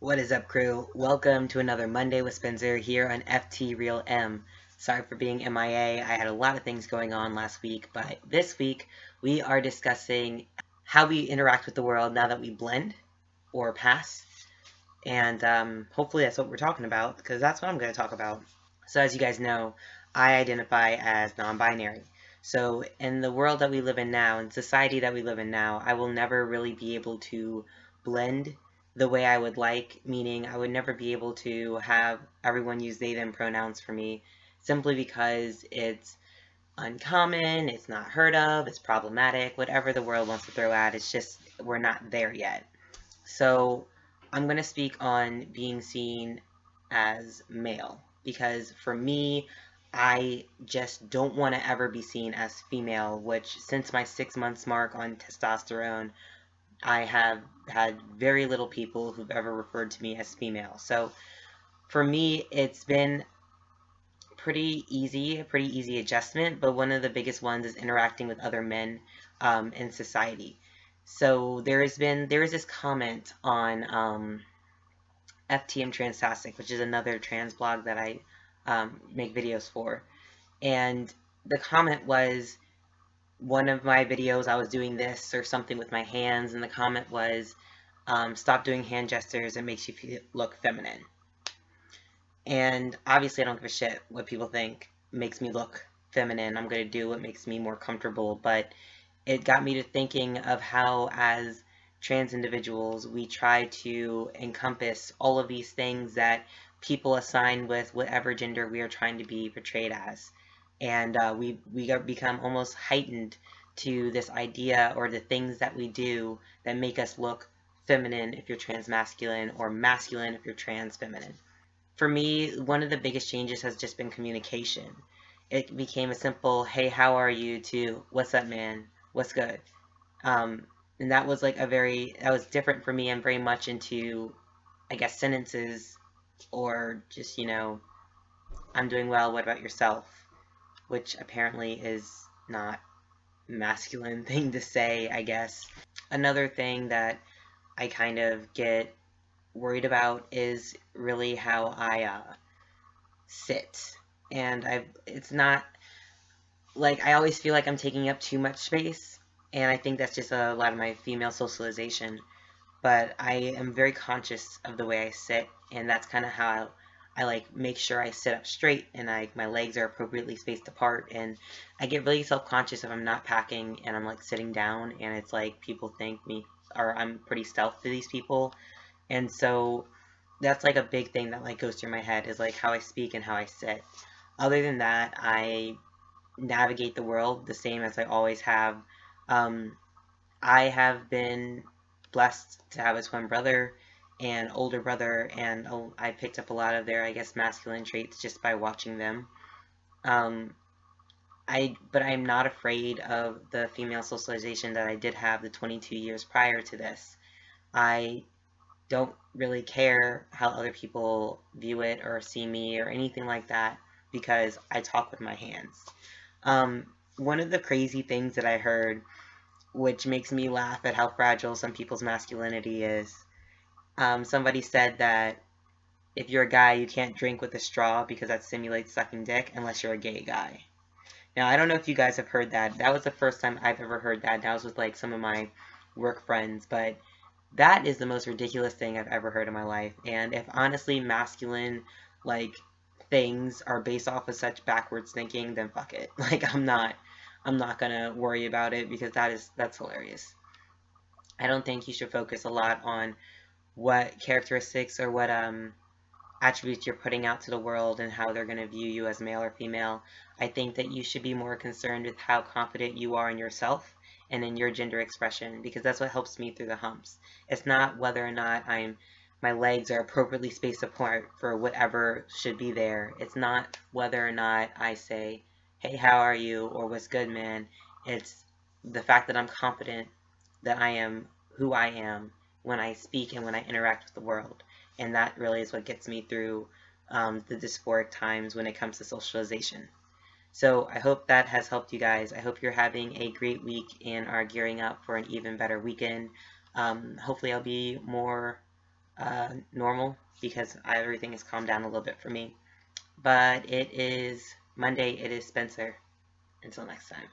What is up, crew? Welcome to another Monday with Spencer here on FTRealM. Sorry for being MIA. I had a lot of things going on last week, but this week we are discussing how we interact with the world now that we blend or pass. And hopefully that's what we're talking about, because that's what I'm going to talk about. So as you guys know, I identify as non-binary. So in the world that we live in now, in society that we live in now, I will never really be able to blend the way I would like, meaning I would never be able to have everyone use they them pronouns for me, simply because it's uncommon, it's not heard of, it's problematic, whatever the world wants to throw at, it's just we're not there yet. So I'm going to speak on being seen as male, because for me, I just don't want to ever be seen as female, which since my 6 months mark on testosterone, I have had very little people who've ever referred to me as female. So for me, it's been a pretty easy adjustment, but one of the biggest ones is interacting with other men in society. So there is this comment on FTM Transtastic, which is another trans blog that I make videos for, and the comment was, one of my videos, I was doing this or something with my hands, and the comment was, stop doing hand gestures, it makes you look feminine. And obviously I don't give a shit what people think makes me look feminine. I'm going to do what makes me more comfortable, but it got me to thinking of how, as trans individuals, we try to encompass all of these things that people assign with whatever gender we are trying to be portrayed as. And we become almost heightened to this idea, or the things that we do that make us look feminine if you're trans masculine, or masculine if you're trans feminine. For me, one of the biggest changes has just been communication. It became a simple, hey, how are you, to what's up, man? What's good? And that was like that was different for me. I'm very much into, I guess, sentences, or just, I'm doing well, what about yourself? Which apparently is not a masculine thing to say, I guess. Another thing that I kind of get worried about is really how I sit. And it's not like, I always feel like I'm taking up too much space, and I think that's just a lot of my female socialization. But I am very conscious of the way I sit, and that's kind of how I like make sure I sit up straight and my legs are appropriately spaced apart. And I get really self-conscious if I'm not packing and I'm like sitting down, and it's like people think me, or I'm pretty stealth to these people. And so that's like a big thing that like goes through my head, is like how I speak and how I sit. Other than that, I navigate the world the same as I always have. Um, I have been blessed to have a twin brother and older brother, and I picked up a lot of their, I guess, masculine traits just by watching them. Um, but I'm not afraid of the female socialization that I did have the 22 years prior to this. I don't really care how other people view it or see me or anything like that, because I talk with my hands. One of the crazy things that I heard, which makes me laugh at how fragile some people's masculinity is, somebody said that if you're a guy, you can't drink with a straw because that simulates sucking dick unless you're a gay guy. Now, I don't know if you guys have heard that. That was the first time I've ever heard that. That was with like some of my work friends, but that is the most ridiculous thing I've ever heard in my life. And if honestly masculine like things are based off of such backwards thinking, then fuck it. Like I'm not gonna worry about it, because that's hilarious. I don't think you should focus a lot on what characteristics or what attributes you're putting out to the world and how they're going to view you as male or female. I think that you should be more concerned with how confident you are in yourself and in your gender expression, because that's what helps me through the humps. It's not whether or not my legs are appropriately spaced apart for whatever should be there. It's not whether or not I say, hey, how are you, or what's good, man. It's the fact that I'm confident that I am who I am when I speak and when I interact with the world. And that really is what gets me through the dysphoric times when it comes to socialization. So I hope that has helped you guys. I hope you're having a great week and are gearing up for an even better weekend. Hopefully I'll be more normal because everything has calmed down a little bit for me. But it is Monday. It is Spencer. Until next time.